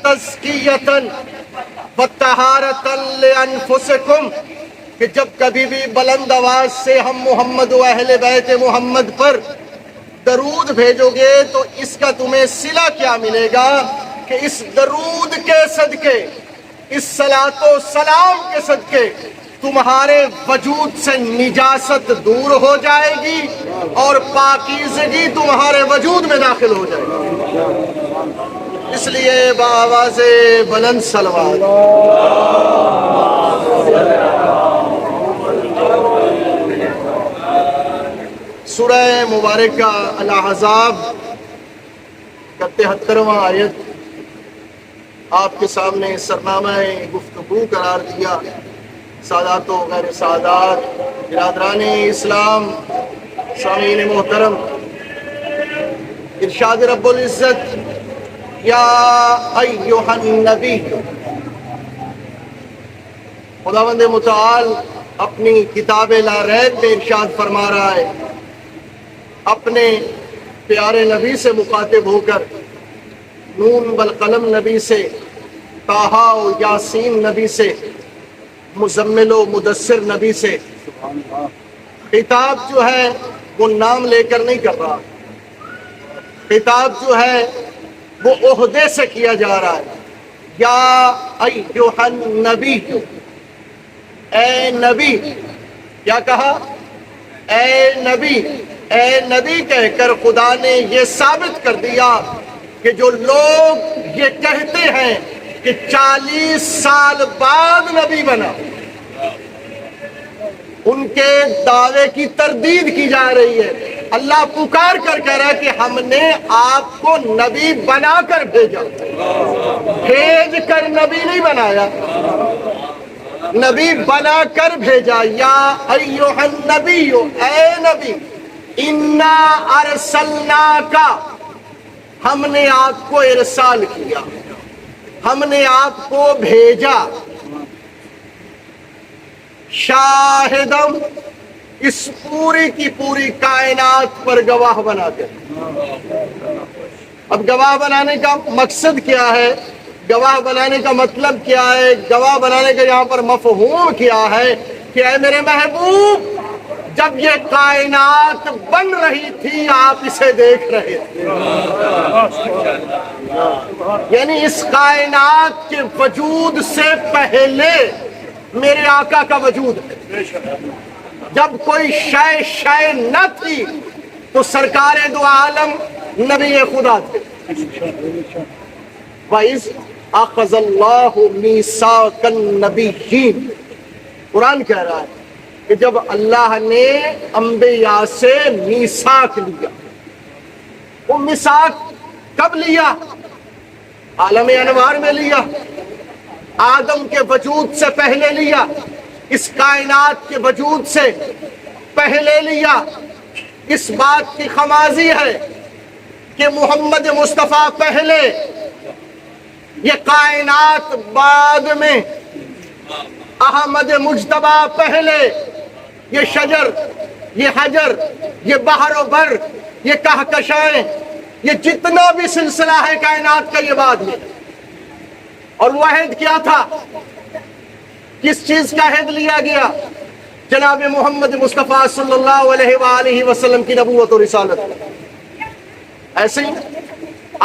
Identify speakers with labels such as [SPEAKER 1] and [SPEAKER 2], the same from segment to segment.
[SPEAKER 1] وَتَزْكِيَّةً وَطَهَارَةً لِأَنفُسِكُمْ، کہ جب کبھی بھی بلند آواز سے ہم محمد و اہل بیت محمد پر درود بھیجو گے تو اس کا تمہیں صلہ کیا ملے گا کہ اس درود کے صدقے، اس صلاۃ و سلام کے صدقے تمہارے وجود سے نجاست دور ہو جائے گی اور پاکیزگی تمہارے وجود میں داخل ہو جائے گی۔ اس لیے بآواز بلند صلوات۔ سورہ مبارکہ الاحزاب کا 73واں آیت آپ کے سامنے سرنامہ گفتگو قرار دیا۔ سادات و غیر سادات، برادران اسلام، سامعین محترم، ارشاد رب العزت یا ایھا النبی، خداوند متعال اپنی کتاب لا ریب میں ارشاد فرما رہا ہے، اپنے پیارے نبی سے مخاطب ہو کر، نون والقلم نبی سے، طٰہٰ و یاسین نبی سے، مزمل و مدثر نبی سے خطاب جو ہے وہ نام لے کر نہیں کر رہا، خطاب جو ہے وہ عہدے سے کیا جا رہا ہے۔ یا ایھا النبی، اے نبی، کیا کہا؟ اے نبی، اے نبی کہہ کر خدا نے یہ ثابت کر دیا کہ جو لوگ یہ کہتے ہیں کہ 40 سال بعد نبی بنا، ان کے دعوے کی تردید کی جا رہی ہے۔ اللہ پکار کر کہہ رہا ہے کہ ہم نے آپ کو نبی بنا کر بھیجا، بھیج کر نبی نہیں بنایا، نبی بنا کر بھیجا۔ یا ایھا النبی، اے نبی، انا ارسلناک، ہم نے آپ کو ارسال کیا، ہم نے آپ کو بھیجا، شاہدم، اس پوری کی پوری کائنات پر گواہ بنا کر۔ اب گواہ بنانے کا مقصد کیا ہے؟ گواہ بنانے کا مطلب کیا ہے؟ گواہ بنانے کا یہاں پر مفہوم کیا ہے کہ اے میرے محبوب، جب یہ کائنات بن رہی تھی آپ اسے دیکھ رہے تھے، یعنی اس کائنات کے وجود سے پہلے میرے آقا کا وجود ہے۔ جب کوئی شے نہ تھی تو سرکار دو عالم نبی خدا تھے۔ وَإِذْ أَخَذَ اللَّهُ مِيثَاقَ النَّبِيِّينَ، قرآن کہہ رہا ہے کہ جب اللہ نے انبیاء سے میثاق لیا، وہ میثاق کب لیا؟ عالم انوار میں لیا، آدم کے وجود سے پہلے لیا، اس کائنات کے وجود سے پہلے لیا۔ اس بات کی خمازی ہے کہ محمد مصطفیٰ پہلے، یہ کائنات بعد میں، احمد مجتبیٰ پہلے، یہ شجر، یہ حجر، یہ بحر و بر، یہ کہکشائیں، یہ جتنا بھی سلسلہ ہے کائنات کا، یہ بعد میں۔ اور وہ عہد کیا تھا؟ کس چیز کا عہد لیا گیا؟ جناب محمد مصطفیٰ صلی اللہ علیہ وآلہ وسلم کی نبوت و رسالت۔ ایسے ہی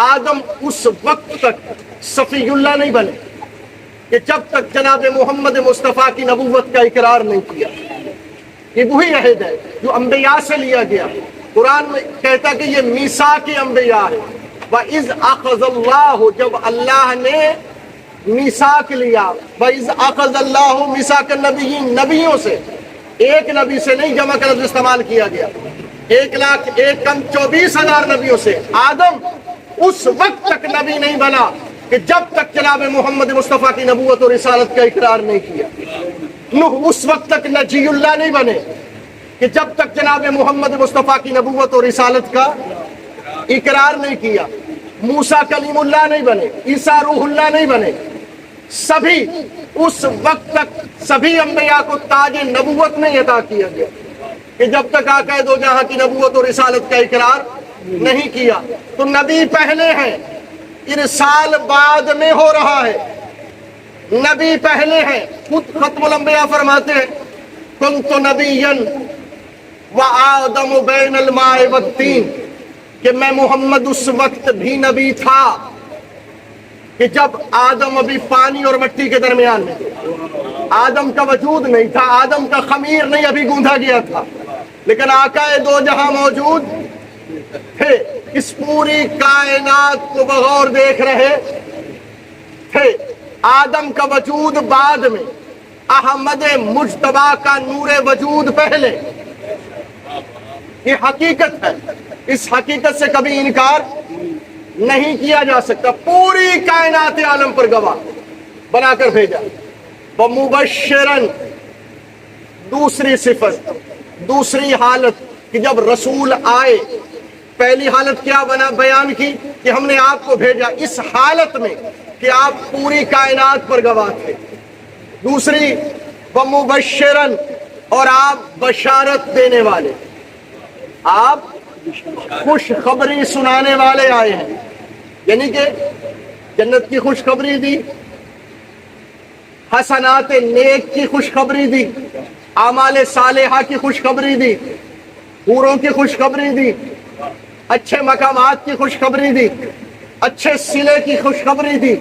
[SPEAKER 1] آدم اس وقت تک صفی اللہ نہیں بنے کہ جب تک جناب محمد مصطفیٰ کی نبوت کا اقرار نہیں کیا۔ یہ وہی عہد ہے جو انبیاء سے لیا گیا۔ قرآن میں کہتا کہ یہ میثاق انبیاء ہے۔ وَإِذْ أَخَذَ اللَّهُ، جب اللہ نے میثاق لیا، وَإِذْ أَخَذَ اللَّهُ مِيثَاقَ النَّبِيِّينَ، نبیوں سے، ایک نبی سے نہیں جمع کر لفظ استعمال کیا گیا، 1,24,000 نبیوں سے۔ آدم اس وقت تک نبی نہیں بنا کہ جب تک جناب محمد مصطفیٰ کی نبوت و رسالت کا اقرار نہیں کیا۔ نوح اس وقت تک نجی اللہ نہیں بنے کہ جب تک جناب محمد مصطفیٰ کی نبوت و رسالت کا اقرار نہیں کیا۔ موسیٰ کلیم اللہ نہیں بنے، عیسیٰ روح اللہ نہیں بنے۔ سبھی اس وقت تک سبھی انبیاء کو تاج نبوت نہیں عطا کیا گیا کہ جب تک آقا دو جہاں کی نبوت و رسالت کا اقرار نہیں کیا۔ تو نبی پہلے ہیں، ارسال بعد میں ہو رہا ہے، نبی پہلے ہیں۔ خود ختم الانبیاء فرماتے ہیں کنت نبیا وآدم بین الماء والطین، کہ میں محمد اس وقت بھی نبی تھا کہ جب آدم ابھی پانی اور مٹی کے درمیان میں تھے۔ آدم کا وجود نہیں تھا، آدم کا خمیر نہیں ابھی گوندھا گیا تھا، لیکن آقا دو جہاں موجود تھے، اس پوری کائنات کو بغور دیکھ رہے تھے۔ آدم کا وجود بعد میں، احمد مجتبی کا نور وجود پہلے۔ یہ حقیقت ہے، اس حقیقت سے کبھی انکار نہیں کیا جا سکتا۔ پوری کائنات عالم پر گواہ بنا کر بھیجا۔ وَمُبَشِّرًا، دوسری صفت، دوسری حالت کہ جب رسول آئے، پہلی حالت کیا بیان کی کہ ہم نے آپ کو بھیجا اس حالت میں کہ آپ پوری کائنات پر گواہ تھے۔ دوسری وَمُبَشِّرًا، اور آپ بشارت دینے والے، آپ خوشخبری سنانے والے آئے ہیں، یعنی کہ جنت کی خوشخبری دی، حسنات نیک کی خوشخبری دی، اعمال صالحہ کی خوشخبری دی، حوروں کی خوشخبری دی، اچھے مقامات کی خوشخبری دی، اچھے صلے کی خوشخبری دی،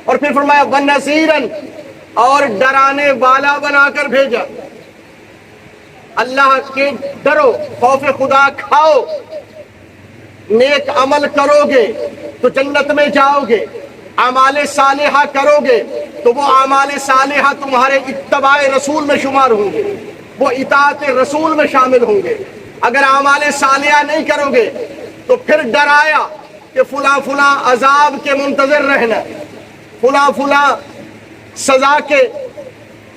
[SPEAKER 1] اور پھر فرمایا وَنَذِيرًا، اور ڈرانے والا بنا کر بھیجا۔ اللہ کے ڈرو، خوف خدا کھاؤ، نیک عمل کرو گے تو جنت میں جاؤ گے، اعمال صالحہ کرو گے تو وہ اعمال صالحہ تمہارے اتباع رسول میں شمار ہوں گے، وہ اطاعت رسول میں شامل ہوں گے۔ اگر اعمال صالحہ نہیں کرو گے تو پھر ڈرایا کہ فلاں فلاں عذاب کے منتظر رہنا، فلاں فلاں سزا کے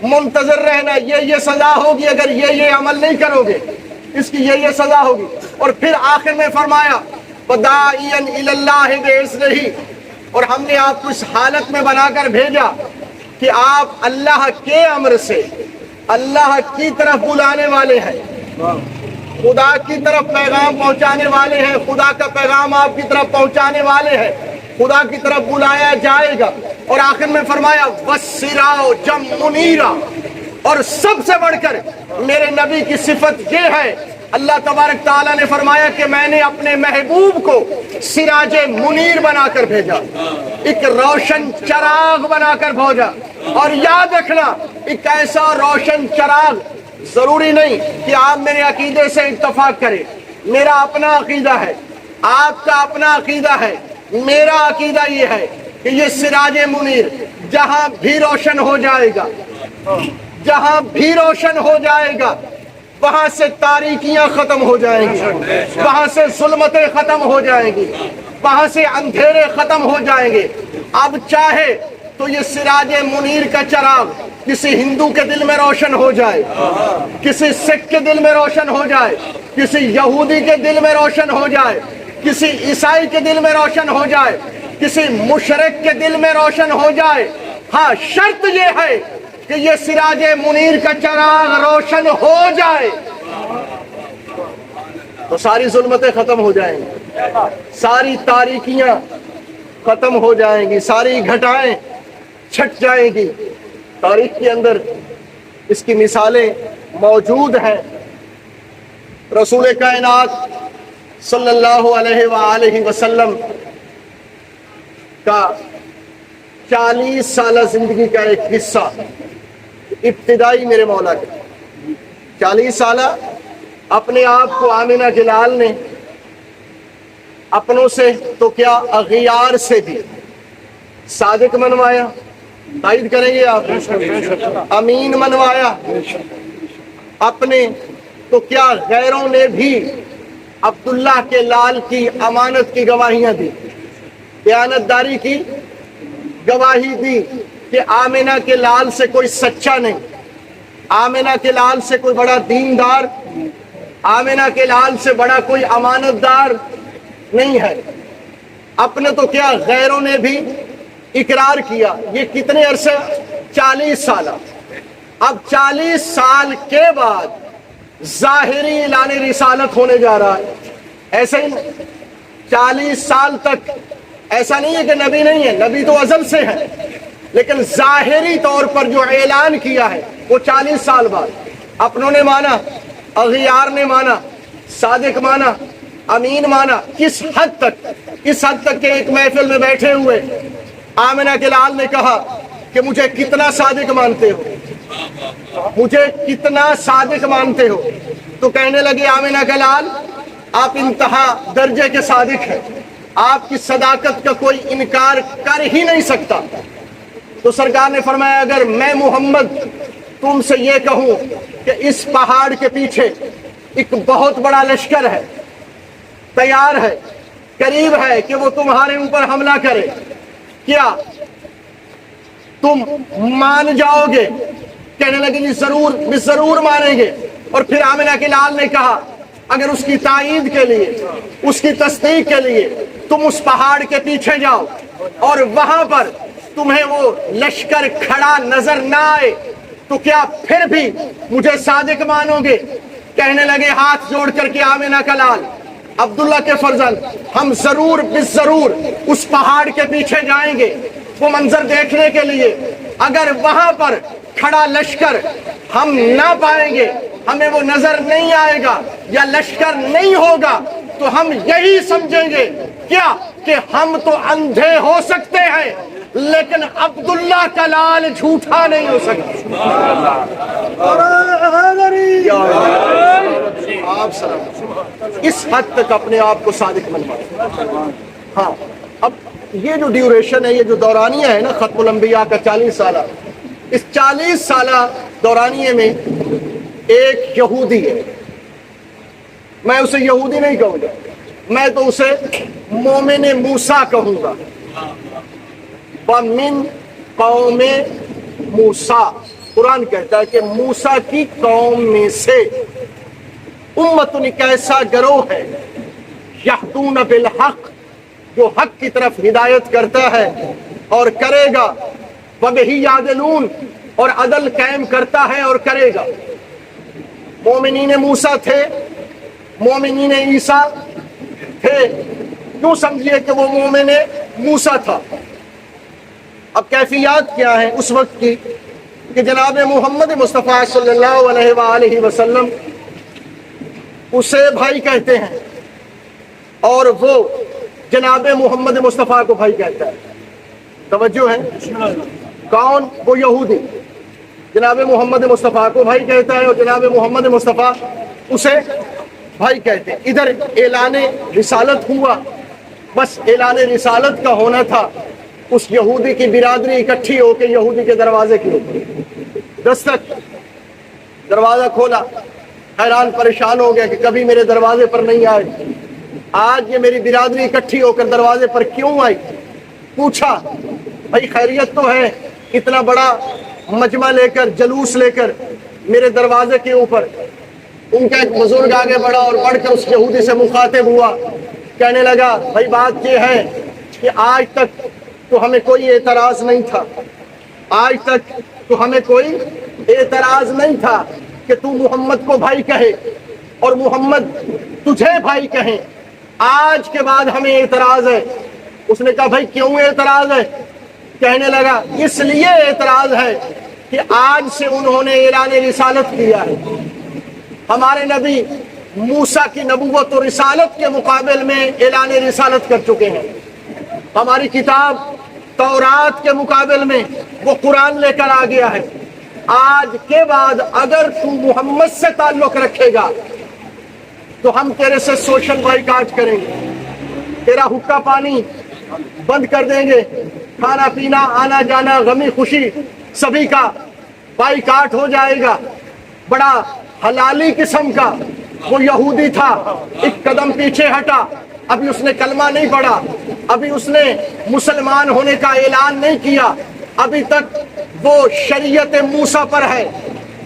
[SPEAKER 1] منتظر رہنا، یہ سزا ہوگی اگر یہ عمل نہیں کرو گے، اس کی یہ سزا ہوگی۔ اور پھر آخر میں فرمایا وَدَاعِيًا إِلَى اللَّهِ بِإِذْنِهِ، اور ہم نے آپ کو اس حالت میں بنا کر بھیجا کہ آپ اللہ کے امر سے اللہ کی طرف بلانے والے ہیں، خدا کی طرف پیغام پہنچانے والے ہیں، خدا کا پیغام آپ کی طرف پہنچانے والے ہیں، خدا کی طرف بلایا جائے گا۔ اور آخر میں فرمایا وَالسِّرَاجًا مُنِيرًا، اور سب سے بڑھ کر میرے نبی کی صفت یہ ہے، اللہ تبارک تعالیٰ نے فرمایا کہ میں نے اپنے محبوب کو سراج منیر بنا کر بھیجا، ایک روشن چراغ بنا کر بھیجا۔ اور یاد رکھنا، ایک ایسا روشن چراغ، ضروری نہیں کہ آپ میرے عقیدے سے اتفاق کریں، میرا اپنا عقیدہ ہے، آپ کا اپنا عقیدہ ہے، میرا عقیدہ یہ ہے کہ یہ سراج منیر جہاں بھی روشن ہو جائے گا، جہاں بھی روشن ہو جائے گا، وہاں سے تاریکیاں ختم ہو جائیں گی، وہاں سے ظلمتیں ختم ہو جائیں گی، وہاں سے اندھیرے ختم ہو جائیں گے۔ اب چاہے تو یہ سراج منیر کا چراغ کسی ہندو کے دل میں روشن ہو جائے، کسی سکھ کے دل میں روشن ہو جائے، کسی یہودی کے دل میں روشن ہو جائے، کسی عیسائی کے دل میں روشن ہو جائے، کسی مشرک کے دل میں روشن ہو جائے، ہاں شرط یہ ہے کہ یہ سراج منیر کا چراغ روشن ہو جائے تو ساری ظلمتیں ختم ہو جائیں گی، ساری تاریکیاں ختم ہو جائیں گی، ساری گھٹائیں چھٹ جائیں گی۔ تاریخ کے اندر اس کی مثالیں موجود ہیں۔ رسول کائنات صلی اللہ علیہ وآلہ وسلم کا 40 سالہ زندگی کا ایک حصہ ابتدائی میرے مولا کا 40 سالہ اپنے آپ کو آمنہ جلال نے اپنوں سے تو کیا اغیار سے بھی صادق منوایا، تائید کریں گے آپ، امین منوایا، اپنے تو کیا غیروں نے بھی عبداللہ کے لال کی امانت کی گواہیاں دی، دیانت داری کی گواہی دی کہ آمنہ کے لال سے کوئی سچا نہیں، آمنہ کے لال سے کوئی بڑا دیندار، آمنہ کے لال سے بڑا کوئی امانت دار نہیں ہے۔ اپنے تو کیا غیروں نے بھی اقرار کیا۔ یہ کتنے عرصے؟ 40 سالہ۔ اب 40 سال کے بعد ظاہری اعلان رسالت ہونے جا رہا ہے۔ ایسے ہی 40 سال تک ایسا نہیں ہے کہ نبی نہیں ہے، نبی تو ازل سے ہے، لیکن ظاہری طور پر جو اعلان کیا ہے وہ 40 سال بعد۔ اپنوں نے مانا، اغیار نے مانا، صادق مانا، امین مانا۔ کس حد تک؟ اس حد تک کہ ایک محفل میں بیٹھے ہوئے آمنہ کے لال نے کہا کہ مجھے کتنا صادق مانتے ہو، مجھے کتنا صادق مانتے ہو؟ تو کہنے لگے آمنہ کا لال آپ انتہا درجے کے صادق ہیں، آپ کی صداقت کا کوئی انکار کر ہی نہیں سکتا۔ تو سرکار نے فرمایا اگر میں محمد تم سے یہ کہوں کہ اس پہاڑ کے پیچھے ایک بہت بڑا لشکر ہے، تیار ہے، قریب ہے کہ وہ تمہارے اوپر حملہ کرے، کیا تم مان جاؤ گے؟ کہنے لگے جی ضرور، ضرور مانیں گے۔ اور پھر آمنہ کے لال نے کہا اگر اس کی تائید کے لیے، اس کی تصدیق کے لیے تم اس پہاڑ کے پیچھے جاؤ اور وہاں پر تمہیں وہ لشکر کھڑا نظر نہ آئے تو کیا پھر بھی مجھے صادق مانو گے؟ کہنے لگے ہاتھ جوڑ کر کے آمنہ کا لال عبداللہ کے فرزند ہم ضرور بالضرور اس پہاڑ کے پیچھے جائیں گے وہ منظر دیکھنے کے لیے۔ اگر وہاں پر کھڑا لشکر ہم نہ پائیں گے، ہمیں وہ نظر نہیں آئے گا یا لشکر نہیں ہوگا تو ہم یہی سمجھیں گے کیا کہ ہم تو اندھے ہو سکتے ہیں لیکن عبداللہ کا لال جھوٹا نہیں ہو سکتا۔ آپ اس حد تک اپنے آپ کو صادق منواتے۔ ہاں اب یہ جو ڈیوریشن ہے، یہ جو دورانیہ ہے نا ختم الانبیاء کا 40 سالہ، اس 40 سالہ دورانیے میں ایک یہودی ہے، میں اسے یہودی نہیں کہوں گا، میں تو اسے مومن موسیٰ کہوں گا۔ وَمِن قوم موسیٰ، قرآن کہتا ہے کہ موسیٰ کی قوم میں سے امت ایک ایسا گروہ ہے یہدون بالحق، جو حق کی طرف ہدایت کرتا ہے اور کرے گا، وَبِهِ يَعْدِلُونَ، اور عدل قائم کرتا ہے اور کرے گا۔ مومنین موسیٰ تھے، مومنین عیسیٰ تھے، کیوں سمجھیے کہ وہ مومن موسیٰ تھا۔ اب کیفیات کیا ہیں اس وقت کی کہ جناب محمد مصطفیٰ صلی اللہ علیہ وآلہ وسلم اسے بھائی کہتے ہیں اور وہ جناب محمد مصطفیٰ کو بھائی کہتا ہے۔ توجہ ہے؟ کون؟ وہ یہودی جناب محمد مصطفیٰ کو بھائی کہتا ہے اور جناب محمد مصطفیٰ اسے بھائی کہتے ہیں۔ ادھر اعلان رسالت ہوا، بس اعلان رسالت کا ہونا تھا، اس یہودی کی برادری اکٹھی ہو کے یہودی کے دروازے کی دستک، دروازہ کھولا، حیران پریشان ہو گیا کہ کبھی میرے دروازے پر نہیں آئے، آج یہ میری برادری اکٹھی ہو کر دروازے پر کیوں آئی؟ پوچھا بھائی خیریت تو ہے، اتنا بڑا مجمع لے کر، جلوس لے کر میرے دروازے کے اوپر۔ ان کا ایک بزرگ آگے بڑھا اور بڑھ کر اس یہودی سے مخاطب ہوا، کہنے لگا بھائی بات یہ ہے کہ آج تک تو ہمیں کوئی اعتراض نہیں تھا، آج تک تو ہمیں کوئی اعتراض نہیں تھا کہ تو محمد کو بھائی کہے اور محمد تجھے بھائی کہیں، آج کے بعد ہمیں اعتراض ہے۔ اس نے کہا بھائی کیوں اعتراض ہے؟ کہنے لگا اس لیے اعتراض ہے کہ آج سے انہوں نے اعلان رسالت کیا ہے، ہمارے نبی موسیٰ کی نبوت و رسالت کے مقابل میں اعلان رسالت کر چکے ہیں، ہماری کتاب تورات کے مقابل میں وہ قرآن لے کر آ گیا ہے، آج کے بعد اگر تو محمد سے تعلق رکھے گا تو ہم تیرے سے سوشل بائیکاٹ کریں گے، تیرا حقہ پانی بند کر دیں گے، کھانا پینا آنا جانا غمی خوشی سبھی کا بائیکاٹ ہو جائے گا۔ بڑا حلالی قسم کا وہ یہودی تھا، ایک قدم پیچھے ہٹا، ابھی اس نے کلمہ نہیں پڑھا، ابھی اس نے مسلمان ہونے کا اعلان نہیں کیا، ابھی تک وہ شریعت موسیٰ پر ہے،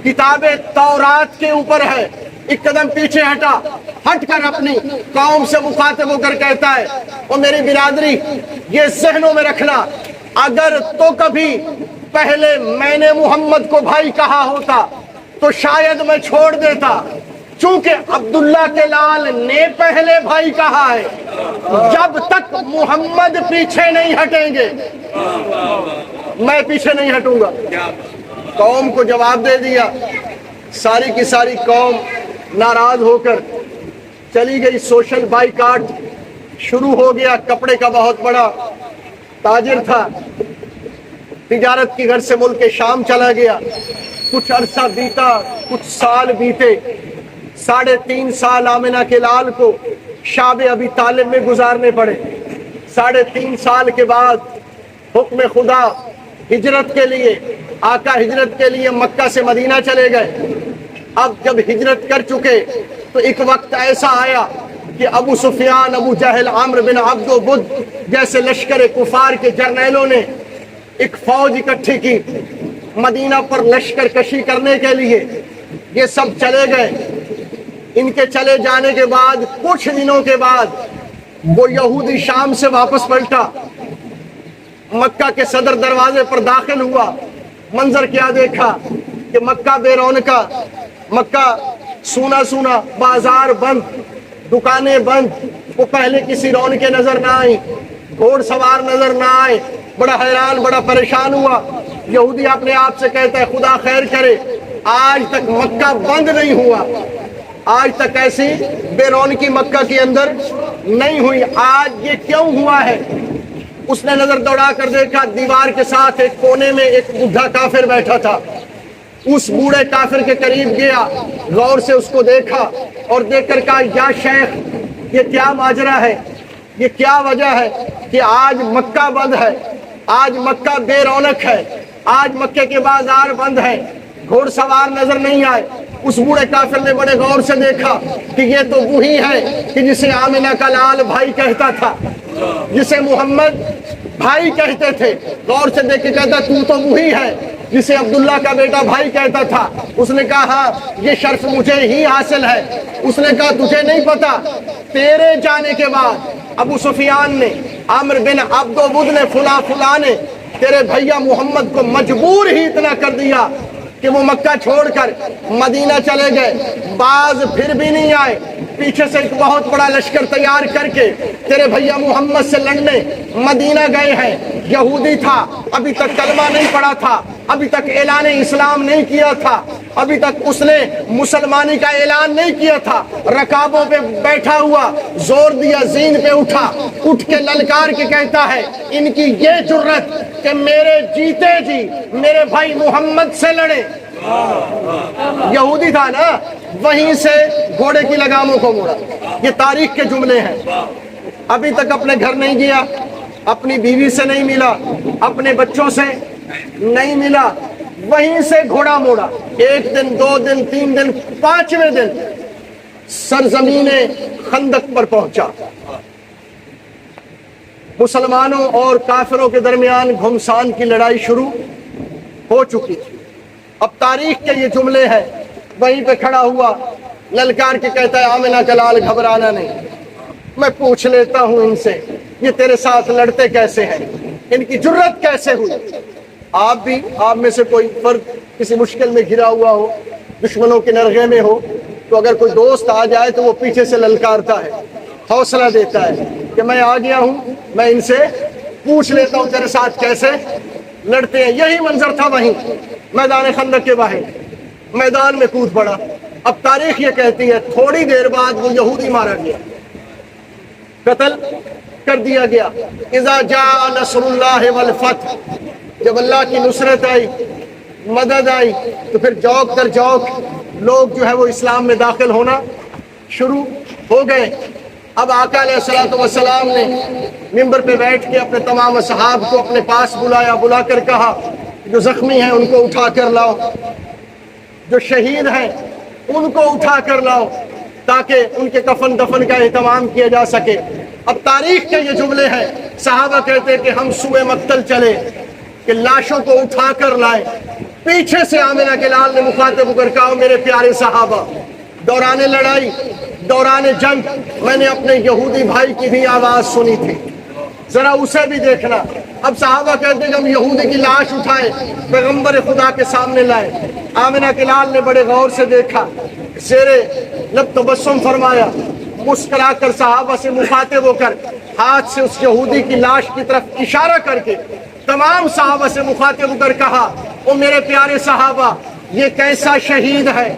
[SPEAKER 1] کتاب تورات کے اوپر ہے۔ ایک قدم پیچھے ہٹا، ہٹ کر اپنی قوم سے مخاطب ہو کر کہتا ہے اور میری برادری یہ ذہنوں میں رکھنا، اگر تو کبھی پہلے میں نے محمد کو بھائی کہا ہوتا تو شاید میں چھوڑ دیتا، چونکہ عبداللہ کے لال نے پہلے بھائی کہا ہے جب تک محمد پیچھے نہیں ہٹیں گے میں پیچھے نہیں ہٹوں گا. قوم کو جواب دے دیا. ساری کی ساری قوم ناراض ہو کر چلی گئی. سوشل بائیکاٹ شروع ہو گیا. کپڑے کا بہت بڑا تاجر تھا, تجارت کی غرض سے ملک شام چلا گیا. کچھ عرصہ بیتا, کچھ سال بیتے. 3.5 سال آمنہ کے لال کو شعب ابی طالب میں گزارنے پڑے. 3.5 سال کے بعد حکم خدا ہجرت کے لیے, آقا ہجرت کے لیے مکہ سے مدینہ چلے گئے. اب جب ہجرت کر چکے تو ایک وقت ایسا آیا کہ ابو سفیان, ابو جہل, عمرو بن عبد و بدھ جیسے لشکر کفار کے جرنیلوں نے ایک فوج اکٹھی کی مدینہ پر لشکر کشی کرنے کے لیے. یہ سب چلے گئے. ان کے چلے جانے کے بعد کچھ دنوں کے بعد وہ یہودی شام سے واپس پلٹا, مکہ کے صدر دروازے پر داخل ہوا. منظر کیا دیکھا کہ مکہ بے رونقہ, مکہ سونا سونا, بازار بند, دکانیں بند. وہ پہلے کسی رونقیں نظر نہ آئی, گھوڑ سوار نظر نہ آئے. بڑا حیران, بڑا پریشان ہوا. یہودی اپنے آپ سے کہتا ہے خدا خیر کرے, آج تک مکہ بند نہیں ہوا, آج تک ایسی بے رونقی مکہ کے اندر نہیں ہوئی. آج یہ کیوں ہوا ہے؟ اس نے نظر دوڑا کر دیکھا, دیوار کے ساتھ ایک کونے میں ایک بوڑھا کافر بیٹھا تھا. اس بوڑھے کافر کے قریب گیا, غور سے اس کو دیکھا اور دیکھ کر کہا یا شیخ یہ کیا ماجرا ہے, یہ کیا وجہ ہے کہ آج مکہ بند ہے, آج مکہ بے رونق ہے, آج مکے کے بازار بند ہے, گھوڑ سوار نظر نہیں آئے. اس بوڑھے کافر نے بڑے غور سے دیکھا کہ یہ تو وہی ہے کہ جسے آمنہ کا لال بھائی کہتا تھا, جسے محمد بھائی کہتے تھے. غور سے دیکھ کے کہتا تو تو وہی ہے جسے عبداللہ کا بیٹا بھائی کہتا تھا. اس نے کہا ہاں یہ شرف مجھے ہی حاصل ہے. اس نے کہا تجھے نہیں پتا, تیرے جانے کے بعد ابو سفیان نے, عمرو بن عبد و بدھ نے, فلاں نے تیرے بھیا محمد کو مجبور ہی اتنا کر دیا کہ وہ مکہ چھوڑ کر مدینہ چلے گئے. بعض پھر بھی نہیں آئے, پیچھے سے ایک بہت بڑا لشکر تیار کر کے تیرے بھیا محمد سے لڑنے مدینہ گئے ہیں. یہودی تھا, ابھی تک کلمہ نہیں پڑھا تھا, ابھی تک اعلان اسلام نہیں کیا تھا, ابھی تک اس نے مسلمانی کا اعلان نہیں کیا تھا. رکابوں پہ بیٹھا ہوا, زور دیا, زین پہ اٹھا, اٹھ کے للکار کے کہتا ہے ان کی یہ جرت کہ میرے جیتے جی میرے بھائی محمد سے لڑے. یہودی تھا نا, وہیں سے گھوڑے کی لگاموں کو موڑا. یہ تاریخ کے جملے ہیں. ابھی تک اپنے گھر نہیں گیا, اپنی بیوی سے نہیں ملا, اپنے بچوں سے نہیں ملا, وہیں سے گھوڑا موڑا. 1 دن 2 دن 3 دن 5ویں دن سرزمین خندق پر پہنچا. مسلمانوں اور کافروں کے درمیان گھمسان کی لڑائی شروع ہو چکی تھی. اب تاریخ کے یہ جملے ہیں. وہیں پہ کھڑا ہوا, للکار کے کہتا ہے آمنہ کا لال گھبرانا نہیں, میں پوچھ لیتا ہوں ان سے یہ تیرے ساتھ لڑتے کیسے ہیں, ان کی جرت کیسے ہوئی. آپ بھی, آپ میں سے کوئی فرد کسی مشکل میں گھرا ہوا ہو, دشمنوں کے نرغے میں ہو, تو اگر کوئی دوست آ جائے تو وہ پیچھے سے للکارتا ہے, حوصلہ دیتا ہے کہ میں آ گیا ہوں, میں ان سے پوچھ لیتا ہوں تیرے ساتھ کیسے لڑتے ہیں. یہی منظر تھا وہیں میدان خندق کے باہر. میدان میں کود پڑا. اب تاریخ یہ کہتی ہے تھوڑی دیر بعد وہ یہودی مارا گیا, قتل کر دیا گیا. اذا جاء نصر اللہ والفتح, جب اللہ کی نصرت آئی, مدد آئی, تو پھر جوک در جوک لوگ جو ہے وہ اسلام میں داخل ہونا شروع ہو گئے. اب آقا علیہ الصلوۃ والسلام نے ممبر پہ بیٹھ کے اپنے تمام اصحاب کو اپنے پاس بلایا, بلا کر کہا جو زخمی ہیں ان کو اٹھا کر لاؤ, جو شہید ہیں ان کو اٹھا کر لاؤ تاکہ ان کے کفن دفن کا اہتمام کیا جا سکے. اب تاریخ کے یہ جملے ہیں. صحابہ کہتے کہ ہم سوئے مقتل چلے کہ لاشوں کو اٹھا کر لائے. پیچھے سے آمنہ کے لال نے مخاطب ہو کر کہا میرے پیارے صحابہ, دوران لڑائی, دوران جنگ میں نے اپنے یہودی بھائی کی بھی آواز سنی تھی, ذرا اسے بھی دیکھنا. اب صحابہ کہتے ہیں کہ ہم یہودی کی لاش اٹھائے, پیغمبر خدا کے سامنے لائے. آمنہ کے لال نے بڑے غور سے دیکھا, زیر لب تبسم فرمایا، مسکرا کر صحابہ سے مخاطب ہو کر ہاتھ سے اس یہودی کی لاش کی طرف اشارہ کر کے تمام صحابہ سے مخاطب ہو کر کہا، او میرے پیارے صحابہ، یہ کیسا شہید ہے،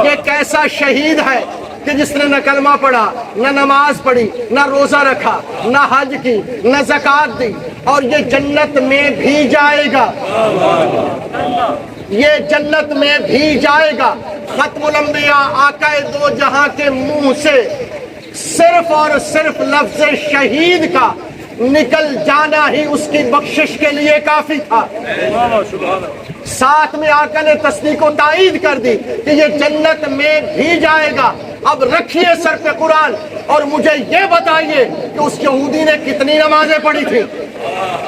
[SPEAKER 1] یہ کیسا شہید ہے کہ جس نے نہ کلمہ پڑھا، نہ نماز پڑھی، نہ روزہ رکھا، نہ حج کی، نہ زکوٰۃ دی، اور یہ جنت میں بھی جائے گا، یہ جنت میں بھی جائے گا۔ ختم الانبیاء آقا دو جہاں کے منہ سے صرف اور صرف لفظ شہید کا نکل جانا ہی اس کی بخشش کے لیے کافی تھا۔ ساتھ میں آقا نے تصدیق و تائید کر دی کہ یہ جنت میں بھی جائے گا۔ اب رکھیے سر پہ قرآن اور مجھے یہ بتائیے کہ اس یہودی نے کتنی نمازیں پڑھی تھی،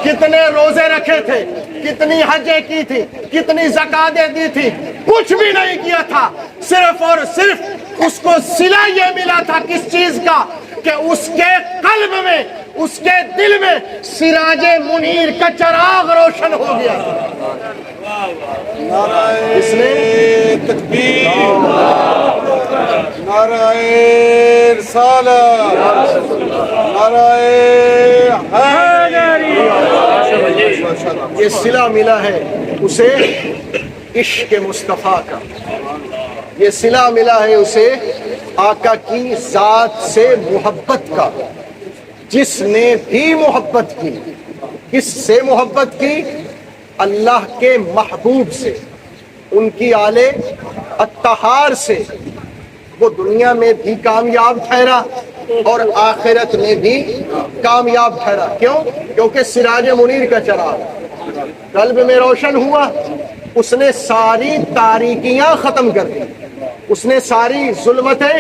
[SPEAKER 1] کتنے روزے رکھے تھے، کتنی حجیں کی تھی، کتنی زکاتیں دی تھی؟ کچھ بھی نہیں کیا تھا۔ صرف اور صرف اس کو صلہ یہ ملا تھا کس چیز کا کہ اس کے قلب میں، اس کے دل میں سراج منیر کا چراغ روشن ہو گیا۔ اس نے
[SPEAKER 2] تکبیر، نعرہ رسالت، نعرہ حیدری۔
[SPEAKER 1] یہ صلہ ملا ہے اسے عشق مصطفیٰ کا، یہ صلہ ملا ہے اسے آقا کی ذات سے محبت کا۔ جس نے بھی محبت کی، کس سے محبت کی؟ اللہ کے محبوب سے، ان کی آل اطہار سے، وہ دنیا میں بھی کامیاب ٹھہرا اور آخرت میں بھی کامیاب ٹھہرا۔ کیوں؟ کیونکہ سراج منیر کا چراغ قلب میں روشن ہوا، اس نے ساری تاریکیاں ختم کر دی، اس نے ساری ظلمتیں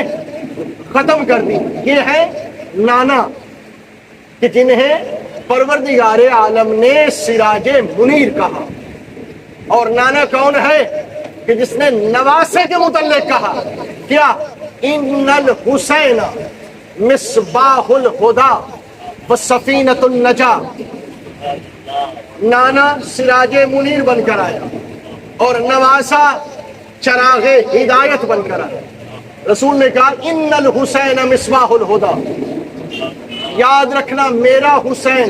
[SPEAKER 1] ختم کر دی۔ یہ ہے نانا کہ جنہیں پروردگار عالم نے سراج منیر کہا۔ اور نانا کون ہے؟ کہ جس نے نواسے کے متعلق کہا کیا؟ ان الحسین مصباح الہدی وسفینۃ النجا۔ نانا سراج منیر بن کر آیا اور نواسا چراغ ہدایت بن کر آیا۔ رسول نے کہا ان الحسین مصباح الہدی، یاد رکھنا میرا حسین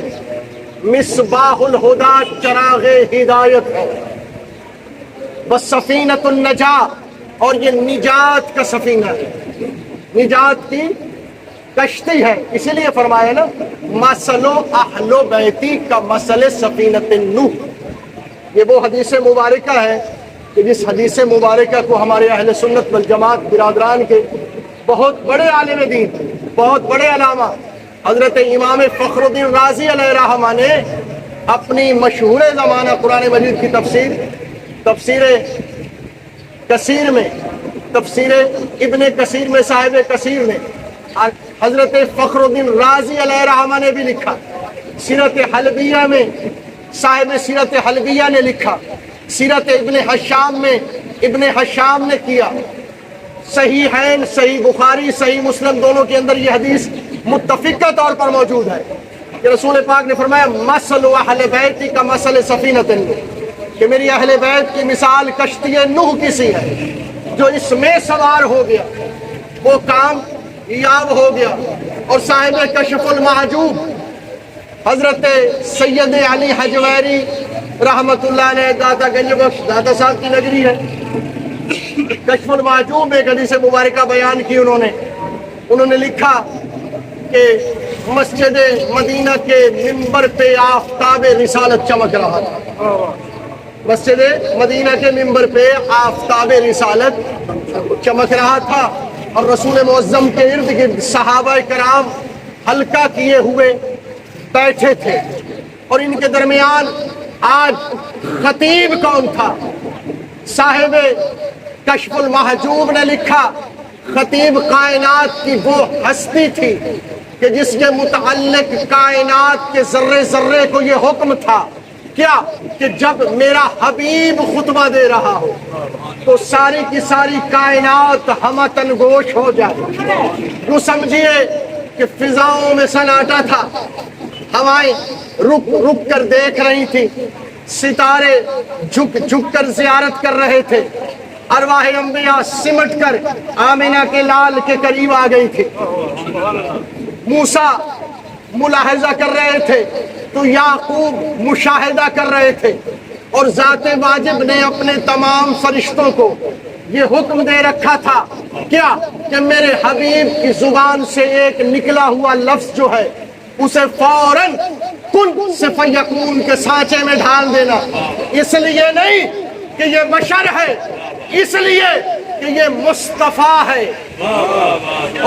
[SPEAKER 1] مصباح الہدی چراغ ہدایت ہے، وسفینۃ النجا، اور یہ نجات کا سفینہ ہے، نجات کی کشتی ہے۔ اسی لیے فرمایا نا مثل اہل بیتی کا مثل سفینۃ نوح۔ یہ وہ حدیث مبارکہ ہے کہ جس حدیث مبارکہ کو ہمارے اہل سنت والجماعت برادران کے بہت بڑے عالم دین، بہت بڑے علامہ حضرت امام فخر الدین رازی علیہ رحمہ نے اپنی مشہور زمانہ قرآن مجید کی تفسیر کثیر میں، تفسیر ابن کثیر میں، صاحب کثیر نے، حضرت فخر الدین رازی علیہ رحمہ نے بھی لکھا۔ سیرت حلبیہ میں صاحب سیرت حلبیہ نے لکھا، سیرت ابن حشام میں ابن حشام نے کیا۔ صحیحین، صحیح بخاری، صحیح مسلم دونوں کے اندر یہ حدیث متفقہ طور پر موجود ہے کہ رسول پاک نے فرمایا مثل اہل بیتی کا مثل سفینۃ نوح، کہ میری اہل بیت کی مثال کشتی نوح کی سی ہے، جو اس میں سوار ہو گیا وہ کامیاب ہو گیا۔ اور صاحب کشف المحجوب حضرت سید علی حجویری رحمت اللہ علیہ، داتا گنج بخش، داتا صاحب کی نگری ہے، کشف المحجوب میں ایک حدیث مبارکہ بیان کی انہوں نے لکھا کہ مسجد مدینہ کے ممبر پہ آفتاب رسالت چمک رہا تھا، مسجد مدینہ کے ممبر پہ آفتاب رسالت چمک رہا تھا، اور رسول معظم کے ارد گرد صحابہ کرام حلقہ کیے ہوئے بیٹھے تھے، اور ان کے درمیان آج خطیب کون تھا؟ صاحب کشف المحجوب نے لکھا خطیب کائنات کی وہ ہستی تھی کہ جس کے متعلق کائنات کے ذرے ذرے کو یہ حکم تھا کیا کہ جب میرا حبیب خطبہ دے رہا ہو تو ساری کی ساری کائنات ہمتن گوش ہو جائے۔ یوں سمجھیے کہ فضاؤں میں سناٹا تھا، ہوائیں رک رک کر دیکھ رہی تھی، ستارے جھک جھک کر زیارت کر رہے تھے، ارواح انبیاء سمٹ کر آمنہ کے لال کے قریب آ گئی تھی۔ موسیٰ ملاحظہ کر رہے تھے تو یعقوب مشاہدہ کر رہے تھے، اور ذات واجب نے اپنے تمام فرشتوں کو یہ حکم دے رکھا تھا کیا کہ میرے حبیب کی زبان سے ایک نکلا ہوا لفظ جو ہے اسے فوراً کن سے فیکون کے سانچے میں ڈال دینا، اس لیے نہیں کہ یہ بشر ہے، اس لیے کہ یہ مصطفیٰ ہے،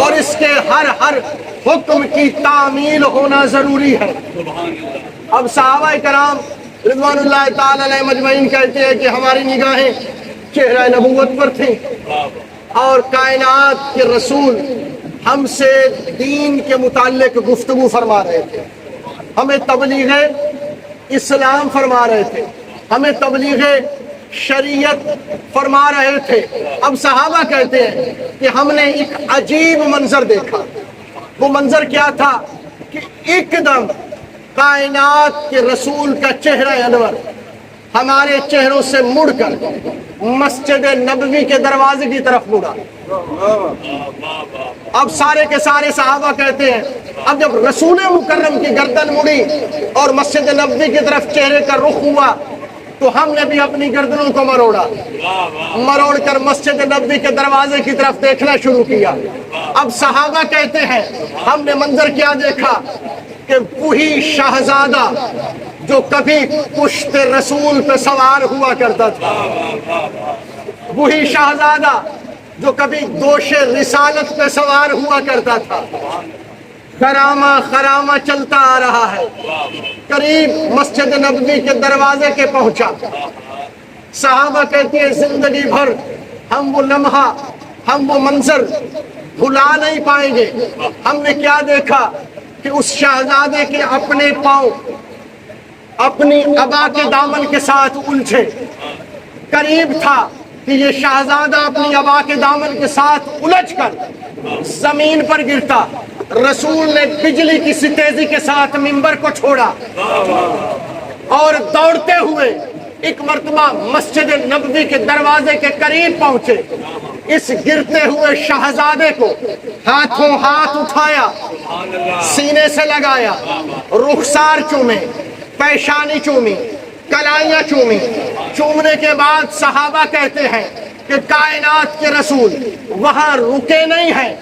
[SPEAKER 1] اور اس کے ہر حکم کی تعمیل ہونا ضروری ہے۔ اب صحابہ کرام رضوان اللہ تعالی علیہ مجمعین کہتے ہیں کہ ہماری نگاہیں چہرہ نبوت پر تھیں، اور کائنات کے رسول ہم سے دین کے متعلق گفتگو فرما رہے تھے، ہمیں تبلیغ اسلام فرما رہے تھے، ہمیں تبلیغ شریعت فرما رہے تھے۔ اب صحابہ کہتے ہیں کہ ہم نے ایک عجیب منظر دیکھا۔ وہ منظر کیا تھا کہ ایک دم کائنات کے رسول کا چہرہ انور ہمارے چہروں سے مڑ کر مسجد نبوی کے دروازے کی طرف مڑا۔ اب سارے کے سارے صحابہ کہتے ہیں اب جب رسول مکرم کی گردن مڑی اور مسجد نبوی کی طرف چہرے کا رخ ہوا تو ہم نے بھی اپنی گردنوں کو مروڑ کر مسجد نبوی کے دروازے کی طرف دیکھنا شروع کیا۔ اب صحابہ کہتے ہیں ہم نے منظر کیا دیکھا کہ وہی شہزادہ جو کبھی پشت رسول پہ سوار ہوا کرتا تھا، وہی شہزادہ جو کبھی دوش رسالت پہ سوار ہوا کرتا تھا، خرامہ چلتا آ رہا ہے، قریب مسجد نبوی کے دروازے کے پہنچا۔ صحابہ کہتی ہیں زندگی بھر ہم وہ لمحہ، ہم وہ منظر بھلا نہیں پائیں گے۔ ہم نے کیا دیکھا کہ اس شہزادے کے اپنے پاؤں اپنی ابا کے دامن کے ساتھ الجھے، قریب تھا کہ یہ شہزادہ اپنی ابا کے دامن کے ساتھ الجھ کر زمین پر گرتا۔ رسول نے بجلی کی سی تیزی کے ساتھ منبر کو چھوڑا اور دوڑتے ہوئے ایک مرتبہ مسجد نبوی کے دروازے کے قریب پہنچے۔ اس گرتے ہوئے شہزادے کو ہاتھوں ہاتھ اٹھایا، سینے سے لگایا، رخسار چومے، پیشانی چومی، کلائیاں چومی۔ چومنے کے بعد صحابہ کہتے ہیں کہ کائنات کے رسول وہاں رکے نہیں ہیں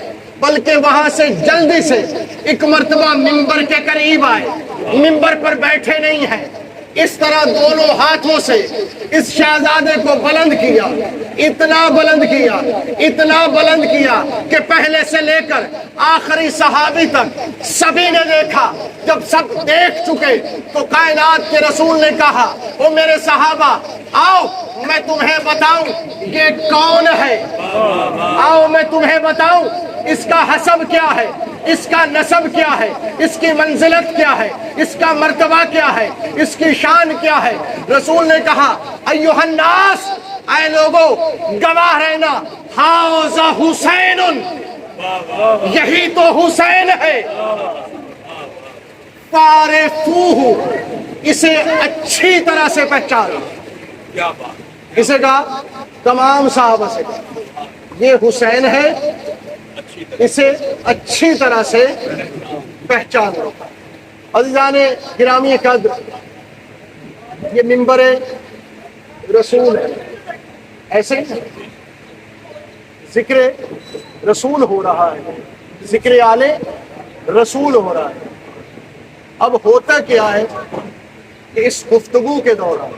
[SPEAKER 1] بلکہ وہاں سے جلدی سے ایک مرتبہ منبر کے قریب آئے، منبر پر بیٹھے نہیں ہیں، اس طرح دونوں ہاتھوں سے اس شہزادے کو بلند کیا، اتنا بلند کیا، اتنا بلند کیا کہ پہلے سے لے کر آخری صحابی تک سبھی نے دیکھا۔ جب سب دیکھ چکے تو کائنات کے رسول نے کہا او میرے صحابہ آؤ میں تمہیں بتاؤں یہ کون ہے، آؤ میں تمہیں بتاؤں اس کا حسب کیا ہے، اس کا نسب کیا ہے، اس کی منزلت کیا ہے، اس کا مرتبہ کیا ہے، اس کی شان کیا ہے۔ رسول نے کہا ایھا الناس، اے لوگو گواہ رہنا، ھذا حسین، یہی تو حسین ہے، فاعرفوہ، اسے اچھی طرح سے پہچانو۔ اسے کہا تمام صحابہ سے یہ حسین ہے، اسے اچھی طرح سے پہچانو۔ عزیزان گرامی قدر، یہ منبر رسول ہے، ایسے ذکر رسول ہو رہا ہے، ذکر آل رسول ہو رہا ہے۔ اب ہوتا کیا ہے کہ اس گفتگو کے دوران،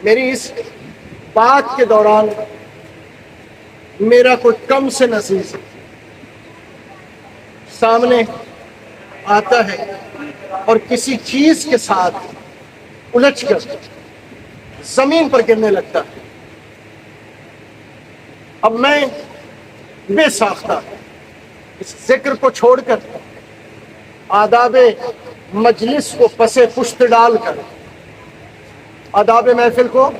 [SPEAKER 1] میری اس بات کے دوران میرا کوئی کم سے نزیز سامنے آتا ہے اور کسی چیز کے ساتھ الجھ کر زمین پر گرنے لگتا ہے۔ اب میں بے ساختہ اس ذکر کو چھوڑ کر آداب مجلس کو پسے پشت ڈال کر، آداب محفل کو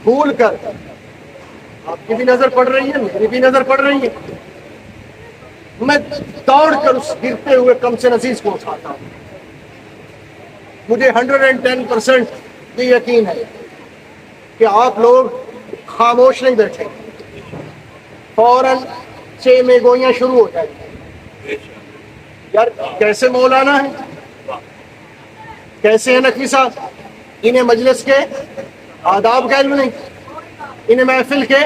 [SPEAKER 1] بھول کر، آپ کی بھی نظر پڑ رہی ہے، میری بھی نظر پڑ رہی ہے، میں دوڑ کر اس گرتے ہوئے کم سے نزیز کو اٹھاتا ہوں۔ مجھے 110% یہ یقین ہے کہ آپ لوگ خاموش نہیں بیٹھیں گے، فوراً چھ میں گوئیاں شروع ہو جائیں گی۔ یار کیسے مولانا ہے، کیسے ہیں نقوی صاحب، انہیں مجلس کے آداب کا علم نہیں، انہیں محفل کے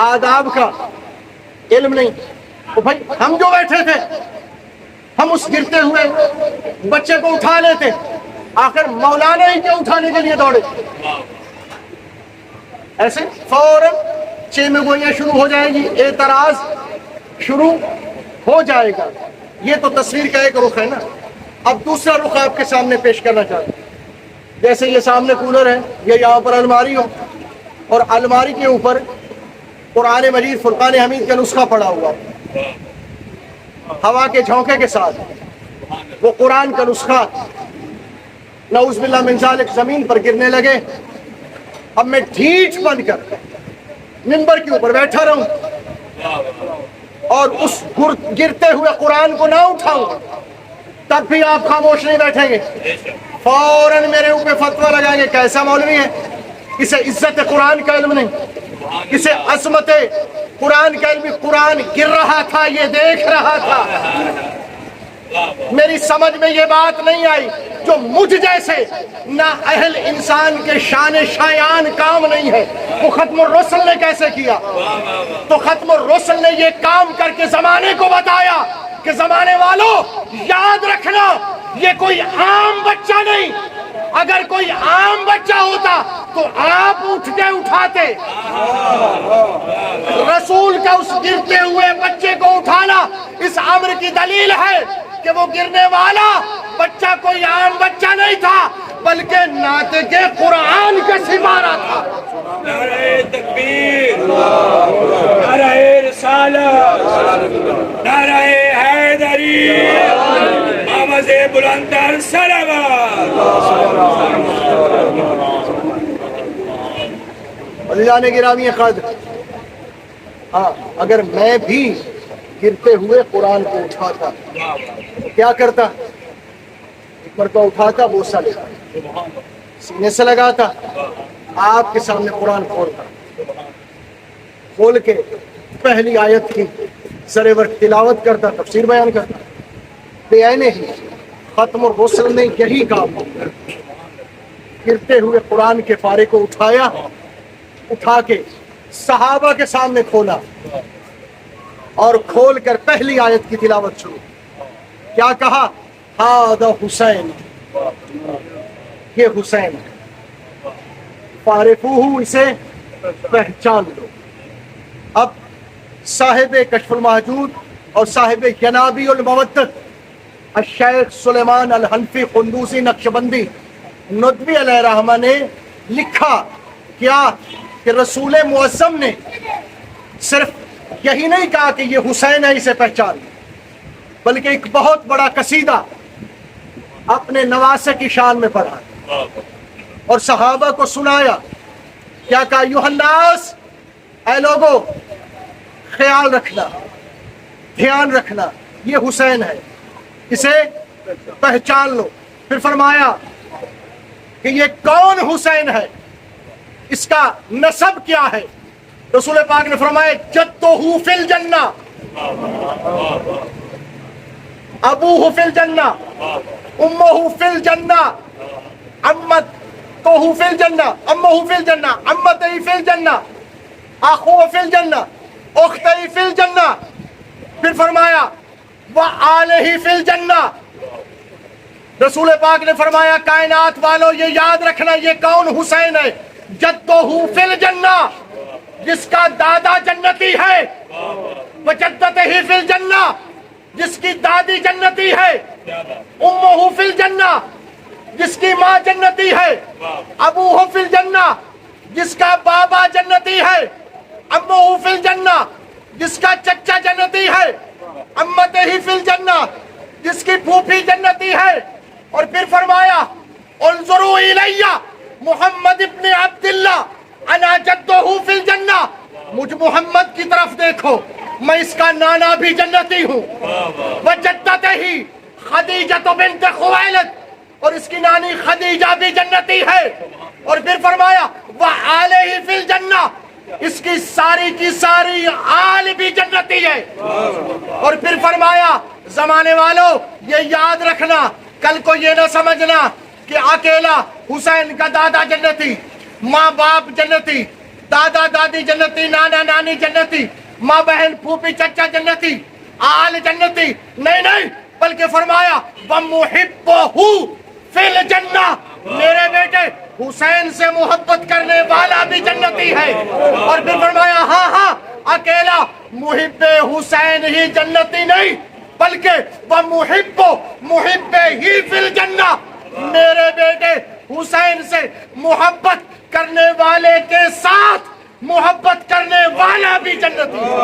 [SPEAKER 1] آداب کا علم نہیں۔ تو بھائی ہم جو بیٹھے تھے، ہم اس گرتے ہوئے بچے کو اٹھا لیتے، آخر مولانا ہی کیوں اٹھانے کے لیے دوڑے؟ ایسے فوراً چھ میں گوئیاں شروع ہو جائیں گی، اعتراض شروع ہو جائے گا۔ یہ تو تصویر کا ایک رخ ہے نا۔ اب دوسرا رخ آپ کے سامنے پیش کرنا چاہتا ہوں۔ جیسے یہ سامنے کولر ہے، یہ یہاں پر الماری ہو، اور الماری کے اوپر قرآن مجید فرقان حمید کا نسخہ پڑا ہوا، ہوا کے جھونکے کے ساتھ وہ قرآن کا نسخہ نعوذ باللہ من ذالک زمین پر گرنے لگے۔ اب میں ڈھیٹ بن کر منبر کے اوپر بیٹھا رہوں اور اس گرتے ہوئے قرآن کو نہ اٹھاؤں، تب بھی آپ خاموش نہیں بیٹھیں گے، فوراً میرے اوپر فتویٰ لگائیں گے کیسا مولوی ہے، اسے عزت قرآن کا علم نہیں، اسے عظمت قرآن کا علم، قرآن گر رہا تھا یہ دیکھ رہا تھا۔ میری سمجھ میں یہ بات نہیں آئی، جو مجھ جیسے نا اہل انسان کے شان شایان کام نہیں ہے وہ ختم الرسل نے کیسے کیا؟ تو ختم الرسل نے یہ کام کر کے زمانے کو بتایا کہ زمانے والوں یاد رکھنا، یہ کوئی عام بچہ نہیں، اگر کوئی عام بچہ ہوتا تو آپ اٹھ کے اٹھاتے۔ رسول کا اس گرتے ہوئے بچے کو اٹھانا اس امر کی دلیل ہے کہ وہ گرنے والا بچہ کوئی عام بچہ نہیں تھا بلکہ ناطق قرآن کا سپارہ تھا۔
[SPEAKER 3] نعرہ تکبیر، نعرہ رسالت، نعرہ حیدری، آواز بلندتر صلوات۔
[SPEAKER 1] عزیزان گرامی قدر، ہاں اگر میں بھی گرتے ہوئے قرآن کو اٹھاتا کیا کرتا؟ ایک مرتبہ اٹھاتا، بوسہ لیتا، سینے سے لگاتا، آپ کے سامنے قرآن کھولتا، کھول کے پہلی آیت کی زرور تلاوت کرتا، تفسیر بیان کرتا۔ بے عین ہی ختم الرسل نے یہی کام کیا، گرتے ہوئے قرآن کے پارے کو اٹھایا، اٹھا کے صحابہ کے سامنے کھولا اور کھول کر پہلی آیت کی تلاوت شروع۔ کیا کہا؟ ہذا حسین، یہ حسین ہے، فارفوہ، اسے پہچان لو۔ اب صاحب کشف المحجود اور صاحب ینابی المودت الشیخ سلیمان الحنفی قندوزی نقشبندی ندوی علیہ الرحمہ نے لکھا کیا کہ رسول معظم نے صرف یہی نہیں کہا کہ یہ حسین ہے اسے پہچان، بلکہ ایک بہت بڑا قصیدہ اپنے نواسے کی شان میں پڑھا اور صحابہ کو سنایا۔ کیا کہا؟ ایھا الناس، اے لوگو خیال رکھنا، دھیان رکھنا، یہ حسین ہے، اسے پہچان لو۔ پھر فرمایا کہ یہ کون حسین ہے، اس کا نسب کیا ہے؟ رسول پاک نے فرمایا جدہ فی الجنہ، ابوہ فی الجنہ، امہ فی الجنہ، عمتہ فی الجنہ، امہ فی الجنہ، عمتہ فی الجنہ، اخوہ فی الجنہ، اختہ فی الجنہ۔ پھر فرمایا وآلہ فی الجنہ۔ رسول پاک نے فرمایا کائنات والو یہ یاد رکھنا یہ کون حسین ہے؟ جدہ فی الجنہ، جس کا دادا جنتی ہے، وجدتہ فی الجنہ، جس کی دادی جنتی ہے، امہ فی الجنہ، جس کی ماں جنتی ہے، ابوہ فی الجنہ، جس کا بابا جنتی ہے، امہ فی الجنہ، جس کا چچا جنتی ہے، امتہ فی الجنہ، جس کی پھوپھی جنتی ہے۔ اور پھر فرمایا انظروا الی محمد ابن عبداللہ انا جدہ فی الجنہ، مجھ محمد کی طرف دیکھو، میں اس کا نانا بھی جنتی ہوں۔ وجدتہ خدیجہ بنت خویلد اور اس کی نانی خدیجہ بھی جنتی ہے، اور پھر فرمایا وَعَلَيْهِ فِي الْجَنَّةِ، اس کی ساری آل بھی جنتی ہے۔ اور پھر فرمایا زمانے والوں یہ یاد رکھنا، کل کو یہ نہ سمجھنا کہ اکیلا حسین کا دادا جنتی، ماں باپ جنتی، دادا دادی جنتی، نانا نانی جنتی، ماں بہن پھوپھی چچا جنتی، آل جنتی، نہیں، بلکہ فرمایا وَمُحِبُّهُ فِي الْجَنَّةِ، میرے بیٹے حسین سے محبت کرنے والا بھی جنتی ہے۔ اور پھر فرمایا ہاں اکیلا محب حسین ہی جنتی نہیں، بلکہ وَمُحِبُّهُ فِي الْجَنَّةِ، میرے بیٹے حسین سے محبت کرنے والے کے ساتھ محبت کرنے والا بھی جنتی ہے۔